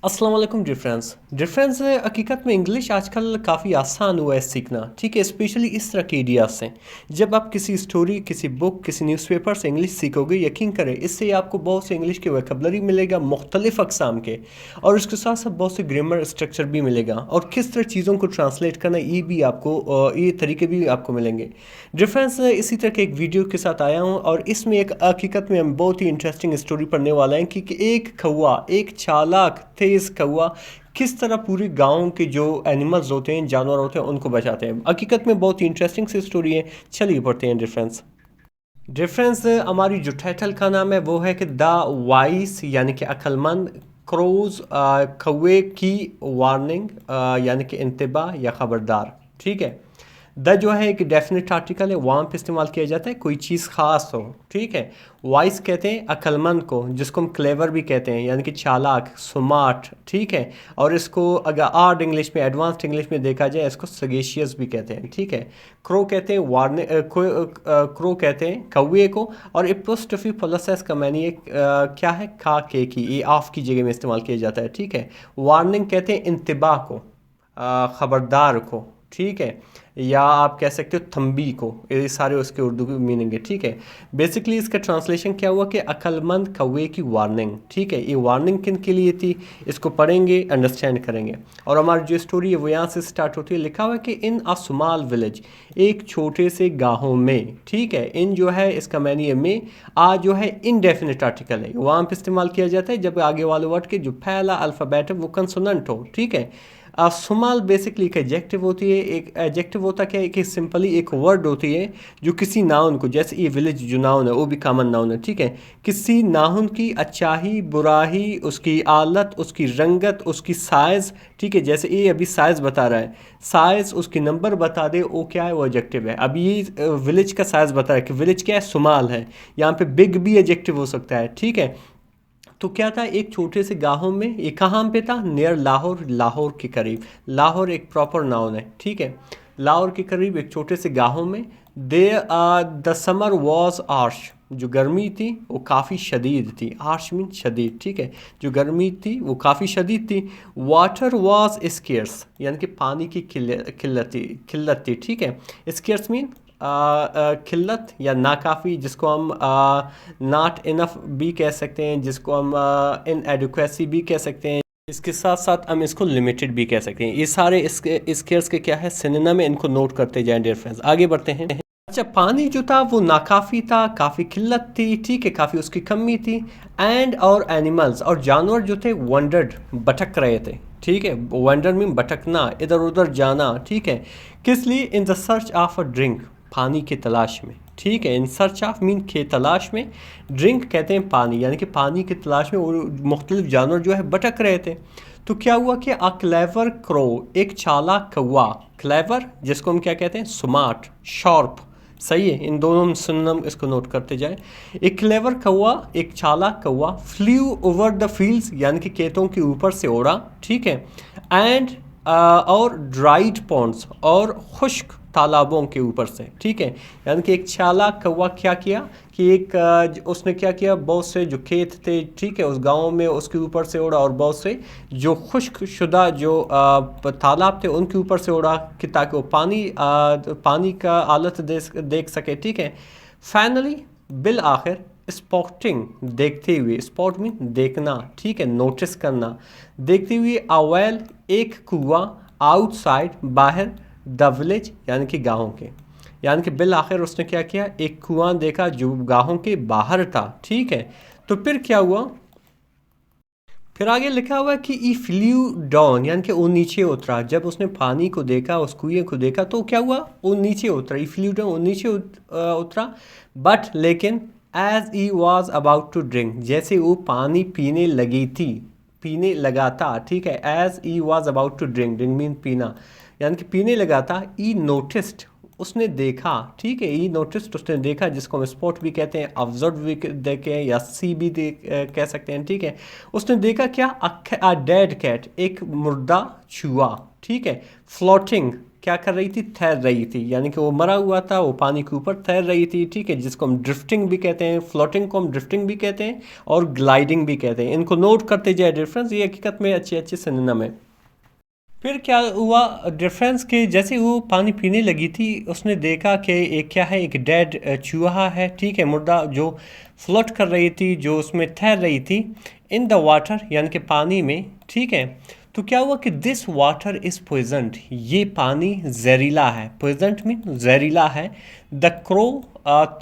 अस्सलाम वालेकुम difference difference हकीकत में इंग्लिश आजकल काफ़ी आसान हुआ है सीखना। ठीक है, स्पेशली इस तरह के एरियाज से। जब आप किसी स्टोरी, किसी बुक, किसी न्यूज़पेपर से इंग्लिश सीखोगे, यकीन करें इससे आपको बहुत से इंग्लिश के वोकैबुलरी मिलेगा मुख्तलिफ अक़साम के, और उसके साथ साथ बहुत से ग्रामर स्ट्रक्चर भी मिलेगा, और किस तरह चीज़ों को ट्रांसलेट करना ये भी आपको ये तरीके भी आपको मिलेंगे। डिफरेंस इसी तरह के एक वीडियो के साथ आया हूँ, और इसमें एक हकीकत में हम बहुत ही इंटरेस्टिंग स्टोरी पढ़ने वाला है कि एक कौवा, एक चालाक तेज़ कौवा किस तरह पूरे गांव के जो एनिमल्स होते हैं, जानवर होते हैं, उनको बचाते हैं। हकीकत में बहुत ही इंटरेस्टिंग सी स्टोरी है। चलिए पढ़ते हैं डिफरेंस। डिफरेंस हमारी जो टाइटल का नाम है वो है कि द वाइस यानी कि अक्लमंद, क्रोज कौवे की वार्निंग यानी कि इंतबा या ख़बरदार। ठीक है, द जो है एक डेफिनेट आर्टिकल है, वहाँ पे इस्तेमाल किया जाता है कोई चीज़ ख़ास हो। ठीक है, वाइस कहते हैं अक्लमंद को, जिसको हम क्लेवर भी कहते हैं यानी कि चालाक, स्मार्ट। ठीक है, और इसको अगर आर्ड इंग्लिश में, एडवांस्ड इंग्लिश में देखा जाए, इसको सगेशियस भी कहते हैं। ठीक है, क्रो कहते हैं वार्ने क्रो कहते हैं कौवे को, और एपोस्ट्रोफी प्लस का मैंने क्या है, का के की, ये ऑफ की जगह में इस्तेमाल किया जाता है। ठीक है, वार्निंग कहते हैं इंतबा को, ख़बरदार को। ठीक है, या आप कह सकते हो थम्बी को, ये सारे उसके उर्दू की मीनिंग है। ठीक है, बेसिकली इसका ट्रांसलेशन क्या हुआ कि अक्लमंद कौवे की वार्निंग। ठीक है, ये वार्निंग किन के लिए थी, इसको पढ़ेंगे, अंडरस्टैंड करेंगे। और हमारी जो स्टोरी है वो यहाँ से स्टार्ट होती है। लिखा हुआ है कि इन अ स्मॉल विलेज, एक छोटे से गाँव में। ठीक है, इन जो है इसका मैनी है में, आ जो है इनडेफिनेट आर्टिकल है, वहाँ पर इस्तेमाल किया जाता है जब आगे वाले वर्ड के जो पहला अल्फ़ाबेट है वो कंसोनेंट हो। ठीक है, सुमाल बेसिकली एक एडजेक्टिव होती है। एक एडजेक्टिव होता क्या है कि सिंपली एक वर्ड होती है जो किसी नाउन को, जैसे ये विलेज जो नाउन है वो भी कॉमन नाउन है। ठीक है, किसी नाउन की अच्छाई, बुराई, उसकी आलत, उसकी रंगत, उसकी साइज़। ठीक है, जैसे ये अभी साइज़ बता रहा है, साइज़ उसकी नंबर बता दे, वो क्या है, वो एडजेक्टिव है। अब ये विलेज का साइज़ बता रहा है कि विलेज क्या है, सुमाल है। यहाँ पे बिग भी एडजेक्टिव हो सकता है। ठीक है, तो क्या था, एक छोटे से गाँव में, ये कहाँ पे था, नियर लाहौर, लाहौर के करीब। लाहौर एक प्रॉपर नाउन है। ठीक है, लाहौर के करीब एक छोटे से गाँव में, दे द समर वॉज आर्श, जो गर्मी थी वो काफ़ी शदीद थी। आर्श मीन शदीद। ठीक है, जो गर्मी थी वो काफ़ी शदीद थी। वाटर वॉज स्केर्स, यानी कि पानी की किल्लत थी। ठीक है, स्केर्स मीन किल्लत या नाकाफ़ी, जिसको हम नॉट इनफ भी कह सकते हैं, जिसको हम इनएडिक्वेसी भी कह सकते हैं। इसके साथ साथ हम इसको लिमिटेड भी कह सकते हैं। ये सारे इसके स्केयर्स के क्या है, सिनोनिम में, इनको नोट करते जाएं डियर फ्रेंड्स। आगे बढ़ते हैं। अच्छा, पानी जो था वो नाकाफ़ी था, काफ़ी किल्लत थी। ठीक है, काफ़ी उसकी कमी थी। एंड और एनिमल्स, और जानवर जो थे, वंडर्ड, भटक रहे थे। ठीक है, वंडर मीन भटकना, इधर उधर जाना। ठीक है, किस लिए, in the search of a drink, पानी की तलाश में। ठीक है, इन सर्च ऑफ मीन के तलाश में, ड्रिंक कहते हैं पानी, यानी कि पानी की तलाश में वो मुख्तलिफ जानवर जो है भटक रहे थे। तो क्या हुआ कि अ क्लेवर क्रो, एक चालाक कौवा, क्लेवर जिसको हम क्या कहते हैं, स्मार्ट, शार्प। सही है, इन दोनों सिनोनिम इसको नोट करते जाए। एक क्लेवर कौवा, एक चालाक कौवा, फ्लू ओवर द फील्ड्स, यानी कि खेतों के ऊपर से उड़ा। ठीक है, एंड और ड्राइड पॉन्ड्स, और खुश्क तालाबों के ऊपर से। ठीक है, यानी कि एक चालाक कौवा क्या किया कि उसने क्या किया, बहुत से जो खेत थे, ठीक है, उस गांव में, उसके ऊपर से उड़ा, और बहुत से जो खुश्क शुदा जो तालाब थे उनके ऊपर से उड़ा, कि ताकि वो पानी का हालत देख सके। ठीक है, फाइनली बिल आखिर स्पॉटिंग, देखते हुए, स्पॉट मीन देखना। ठीक है, नोटिस करना, देखते हुए, अवेल एक कुआं, आउटसाइड बाहर, द विलेज यानी कि गाँव के, यानी कि बिल आखिर उसने क्या किया, एक कुआं देखा जो गाँव के बाहर था। ठीक है, तो फिर क्या हुआ, फिर आगे लिखा हुआ है कि ई फ्लू डाउन, यानी कि वो नीचे उतरा। जब उसने पानी को देखा, उस कुएं को देखा, तो क्या हुआ, वो नीचे उतरा। ई फ्लू डाउन, वो नीचे उतरा। बट लेकिन as he was about to drink, जैसे वो पानी पीने लगी थी, पीने लगा था। ठीक है, as he was about to drink, drink mean पीना, यानी कि पीने लगा था। ई नोटिस्ड, उसने देखा। ठीक है, ई नोटिस्ड, उसने देखा, जिसको हम स्पॉट भी कहते हैं, ऑब्जर्व भी देखे, या सी भी कह सकते हैं। ठीक है, उसने देखा क्या, अ डेड कैट, एक मुर्दा चूहा। ठीक है, फ्लोटिंग, क्या कर रही थी, तैर रही थी, यानी कि वो मरा हुआ था, वो पानी के ऊपर तैर रही थी, ठीक है, जिसको हम ड्रिफ्टिंग भी कहते हैं, फ्लोटिंग को हम ड्रिफ्टिंग भी कहते हैं और ग्लाइडिंग भी कहते हैं। इनको नोट करते जाए डिफरेंस, ये हकीकत में अच्छे अच्छे सिनोनिम है। फिर क्या हुआ डिफरेंस के, जैसे वो पानी पीने लगी थी उसने देखा कि एक क्या है, एक डेड चूहा है, ठीक है, मुर्दा, जो फ्लोट कर रही थी, जो उसमें तैर रही थी इन द वाटर, यानी कि पानी में, ठीक है। तो क्या हुआ कि दिस वाटर इज़ पॉइजनड, ये पानी जहरीला है, पॉइजनड मीन जहरीला है। द क्रो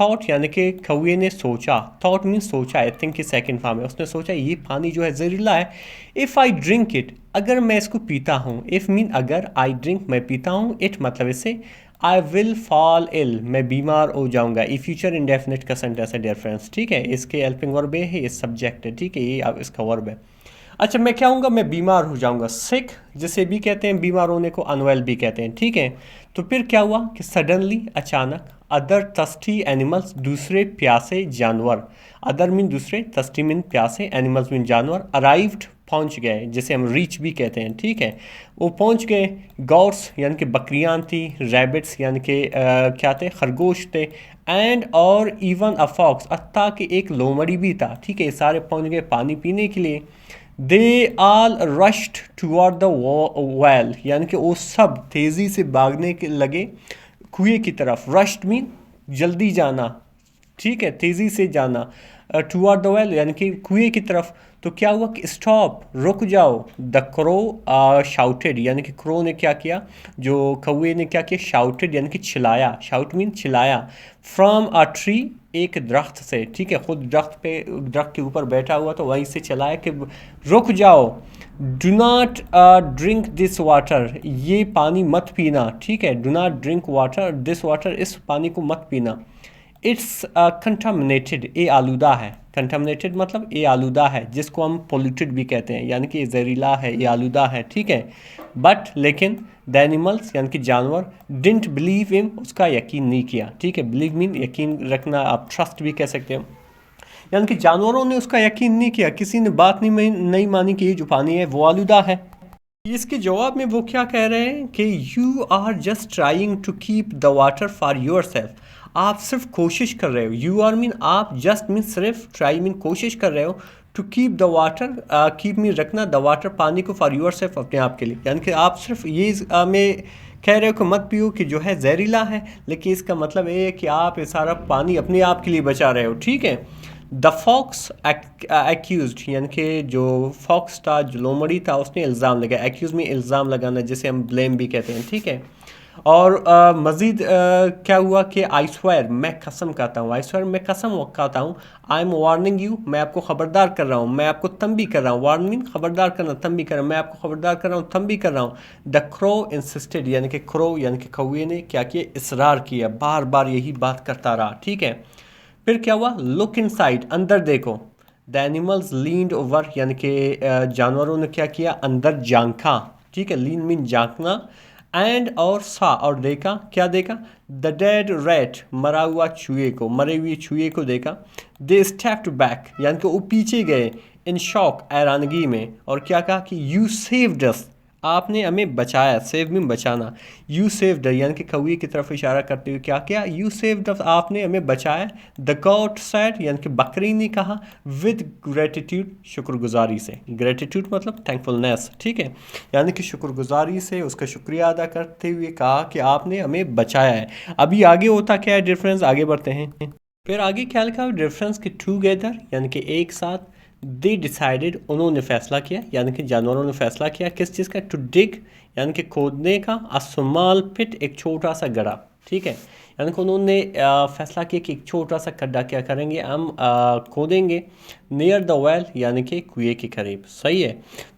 थॉट, यानी कि कौए ने सोचा, थॉट मीन सोचा, आई थिंक कि सेकंड फॉर्म है, उसने सोचा ये पानी जो है जहरीला है। इफ़ आई ड्रिंक इट, अगर मैं इसको पीता हूँ, इफ़ मीन अगर, आई ड्रिंक मैं पीता हूँ, इट मतलब इससे आई विल फॉल इल, मैं बीमार हो जाऊंगा। ये फ्यूचर इंडेफिनिट का सेंटेंस है डियर फ्रेंड्स, ठीक है, इसके हेल्पिंग वर्ब है, ये सब्जेक्ट है, ठीक है, ये अब इसका वर्ब है। अच्छा, मैं क्या हूँगा, मैं बीमार हो जाऊंगा, सिक जिसे भी कहते हैं, बीमार होने को अनवेल भी कहते हैं, ठीक है। तो फिर क्या हुआ कि सडनली, अचानक, अदर थर्स्टी एनिमल्स, दूसरे प्यासे जानवर, अदर मीन दूसरे, थर्स्टी मीन प्यासे, एनिमल्स मीन जानवर, अराइव्ड पहुंच गए, जिसे हम रीच भी कहते हैं, ठीक है, वो पहुंच गए। गॉट्स यानी कि बकरियां थी, रैबिट्स यानी कि क्या थे, खरगोश थे, एंड और इवन अ फॉक्स, अत्ता कि एक लोमड़ी भी था, ठीक है, सारे पहुंच गए पानी पीने के लिए। दे आल रश्ड टूवर्ड द वेल, यानी कि वो सब तेज़ी से भागने के लगे कुएं की तरफ। रश्ड मीन जल्दी जाना, ठीक है, तेज़ी से जाना, टूवर्ड द वेल यानी कि कुएं की तरफ। तो क्या हुआ कि स्टॉप, रुक जाओ। द क्रो शाउटेड, यानी कि क्रो ने क्या किया, जो कौए ने क्या किया, शाउटेड यानी कि चिल्लाया, शाउट मीन चिल्लाया, फ्रॉम अ ट्री, एक दरख्त से, ठीक है, खुद दरख्त के ऊपर बैठा हुआ तो वहीं से चिल्लाया कि रुक जाओ। Do not drink this water, ये पानी मत पीना, ठीक है, do not drink water this water, इस पानी को मत पीना। इट्स कंटामिनेटेड, ये आलूदा है, कंटामिनेटेड मतलब ये आलूदा है, जिसको हम पोल्यूटेड भी कहते हैं, यानी कि ये जहरीला है, ये आलूदा है, ठीक है। बट लेकिन द एनिमल्स यानी कि जानवर डिंट बिलीव हिम, उसका यकीन नहीं किया, ठीक है, बिलीव मीन यकीन रखना, आप ट्रस्ट भी कह सकते हो, यानी कि जानवरों ने उसका यकीन नहीं किया, किसी ने बात नहीं मानी कि ये जो पानी है वो आलूदा है। इसके जवाब में वो क्या कह रहे हैं कि you are just trying to keep the water for yourself, आप सिर्फ कोशिश कर रहे हो, यू आर मीन आप, जस्ट मीन सिर्फ, ट्राई मीन कोशिश कर रहे हो, to keep the water, keep mean रखना, द वाटर पानी को, फॉर योर सेल्फ अपने आप के लिए, यानी कि आप सिर्फ ये में कह रहे हो कि मत पियो कि जो है जहरीला है, लेकिन इसका मतलब ये है कि आप ये सारा पानी अपने आप के लिए बचा रहे हो, ठीक है। द फॉक्स एक्यूज, यानी कि जो फॉक्स था, जो लोमड़ी था, उसने इल्ज़ाम लगाया, एक्यूज में इल्ज़ाम लगाना, जिसे हम ब्लेम भी कहते हैं, ठीक है। और मज़ीद क्या हुआ कि आई स्वेयर, मैं कसम खाता हूँ, आई स्वेयर मैं कसम खाता हूँ, आई एम वार्निंग यू, मैं आपको ख़बरदार कर रहा हूँ, मैं आपको तंबी कर रहा हूँ, वार्निंग ख़बरदार करना, तंबी कर रहा हूँ, मैं आपको ख़बरदार कर रहा हूँ, तंबी कर रहा हूँ। द क्रो इंसिस्टेड, यानी कि क्रो यानी कि कौए ने क्या किया, इसरार किया, बार बार यही बात करता रहा, ठीक है। फिर क्या हुआ, लुक इनसाइड, अंदर देखो। द एनिमल्स लीन्ड ओवर, यानी कि जानवरों ने क्या किया, अंदर झांका, ठीक है, लीन मीन झांकना, एंड और सा, और देखा, क्या देखा, द डेड रैट, मरा हुआ चूहे को, मरे हुए चूहे को देखा। दे स्टेप्ड बैक, यानी कि वो पीछे गए, इन शॉक, हैरानगी में, और क्या कहा कि यू सेव्ड अस, आपने हमें बचाया, सेव में बचाना, यू सेव्ड, यानी कि कौए की तरफ इशारा करते हुए क्या किया, यू सेव्ड, आपने हमें बचाया। द गॉट सैड, यानी कि बकरी ने कहा, विद ग्रेटिट्यूड, शुक्रगुजारी से, ग्रेटिट्यूड मतलब थैंकफुलनेस, ठीक है, यानी कि शुक्रगुजारी से उसका शुक्रिया अदा करते हुए कहा कि आपने हमें बचाया है। अभी आगे होता क्या है डिफरेंस, आगे बढ़ते हैं। फिर आगे क्या लिखा, डिफरेंस के टूगेदर, यानी कि एक साथ, दे डिसाइडेड, उन्होंने फैसला किया, यानी कि जानवरों ने फैसला किया, किस चीज़ का, टू डिग, यानी कि खोदने का, अ स्मॉल पिट, एक छोटा सा गड्ढा, ठीक है, यानी कि उन्होंने फैसला किया कि एक छोटा सा गड्ढा क्या करेंगे, हम खोदेंगे, नियर द वेल, यानी कि कुएं के करीब, सही है।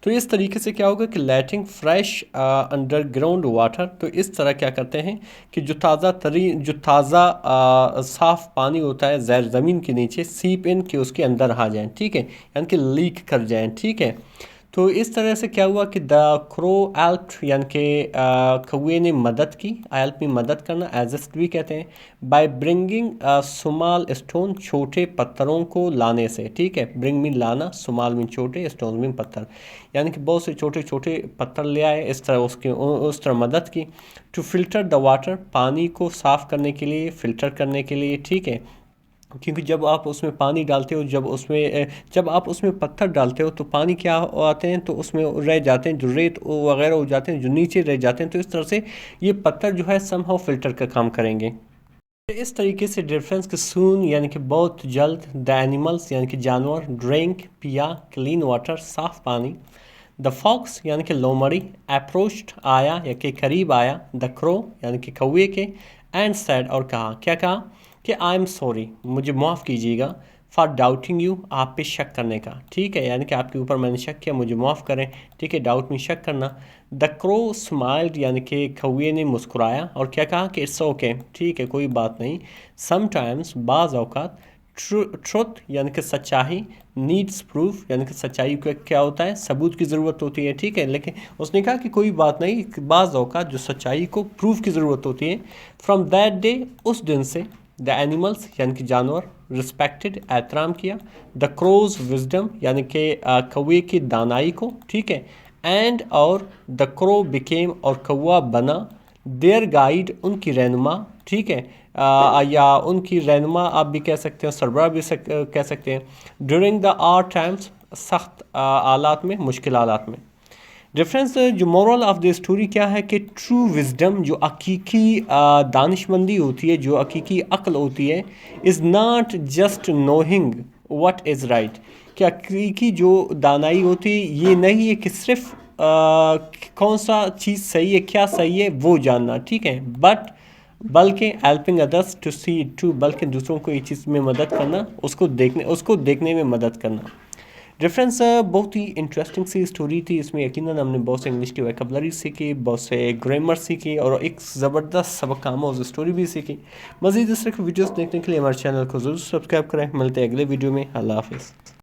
तो इस तरीके से क्या होगा कि लेटिंग फ्रेश अंडरग्राउंड वाटर, तो इस तरह क्या करते हैं कि जो ताज़ा साफ़ पानी होता है ज़मीन के नीचे, सीप इन के उसके अंदर आ जाएँ, ठीक है, यानी कि लीक कर जाएँ, ठीक है। तो इस तरह से क्या हुआ कि द क्रो हेल्प्ड, यानी कि कौवे ने मदद की। हेल्प में मदद करना, एसिस्ट भी कहते हैं। बाय ब्रिंगिंग स्मॉल स्टोन, छोटे पत्थरों को लाने से, ठीक है। ब्रिंग में लाना, स्मॉल में छोटे, स्टोन में पत्थर, यानी कि बहुत से छोटे छोटे पत्थर ले आए, इस तरह उसकी उस तरह मदद की। टू फिल्टर द वाटर, पानी को साफ़ करने के लिए, फ़िल्टर करने के लिए, ठीक है। क्योंकि जब आप उसमें पानी डालते हो, जब आप उसमें पत्थर डालते हो तो पानी क्या आते हैं, तो उसमें रह जाते हैं जो रेत वगैरह हो जाते हैं, जो नीचे रह जाते हैं, तो इस तरह से ये पत्थर जो है समहाउ फिल्टर का काम करेंगे। इस तरीके से डिफरेंस के सून, यानी कि बहुत जल्द। द एनिमल्स, यानी कि जानवर। ड्रिंक, पिया। क्लीन वाटर, साफ पानी। द फॉक्स, यानी कि लोमड़ी। अप्रोच्ड, आया या के करीब आया। द क्रो, यानी कि कौवे के। एंड सैड, और कहा, क्या कहा कि आई एम सॉरी, मुझे माफ़ कीजिएगा। फॉर डाउटिंग यू, आप पे शक करने का, ठीक है, यानी कि आपके ऊपर मैंने शक किया, मुझे माफ़ करें, ठीक है, डाउट में शक करना। द क्रो स्माइल्ड, यानी कि कौवे ने मुस्कुराया, और क्या कहा कि इट्स ओके, ठीक है, कोई बात नहीं। समटाइम्स, बाज़ औक़ात। ट्रुथ, यानी कि सच्चाई। नीड्स प्रूफ, यानी कि सच्चाई का क्या होता है, सबूत की ज़रूरत होती है, ठीक है। लेकिन उसने कहा कि कोई बात नहीं, बाज़ औक़ात जो सच्चाई को प्रूफ की ज़रूरत होती है। फ्रॉम दैट डे, उस दिन से। द एनिमल्स, यानी कि जानवर। रिस्पेक्टेड, एहतराम किया। द क्रोज विजडम, यानी कि कौवे की दानाई को, ठीक है। एंड, और द क्रो बिकेम, और कौवा बना। देयर गाइड, उनकी रहनुमा, ठीक है। या उनकी रहनुमा आप भी कह सकते हैं, सरबराह भी कह सकते हैं। ड्यूरिंग द आर टाइम्स, सख्त हालात में, मुश्किल हालात में। डिफरेंस, जो मोरल ऑफ द स्टोरी क्या है कि ट्रू विजडम, जो हकीकी दानिशमंदी होती है, जो हकीकी अक्ल होती है, is not just knowing what is right. कि हकीकी जो दानाई होती है, ये नहीं है कि सिर्फ कौन सा चीज़ सही है, क्या सही है वो जानना, ठीक है, बल्कि helping others to see to, बल्कि दूसरों को ये चीज़ में मदद करना, उसको देखने में मदद करना। रेफरेंस बहुत ही इंटरेस्टिंग सी स्टोरी थी। इसमें यकीनन हमने बहुत से इंग्लिश की वोकैबुलरी सीखी, बहुत से ग्रामर सीखी, और एक ज़बरदस्त सबक आमोज़ स्टोरी भी सीखी। मज़ीद इस तरह की वीडियोस देखने के लिए हमारे चैनल को ज़रूर सब्सक्राइब करें। मिलते हैं अगले वीडियो में। अल्लाह हाफ़िज़।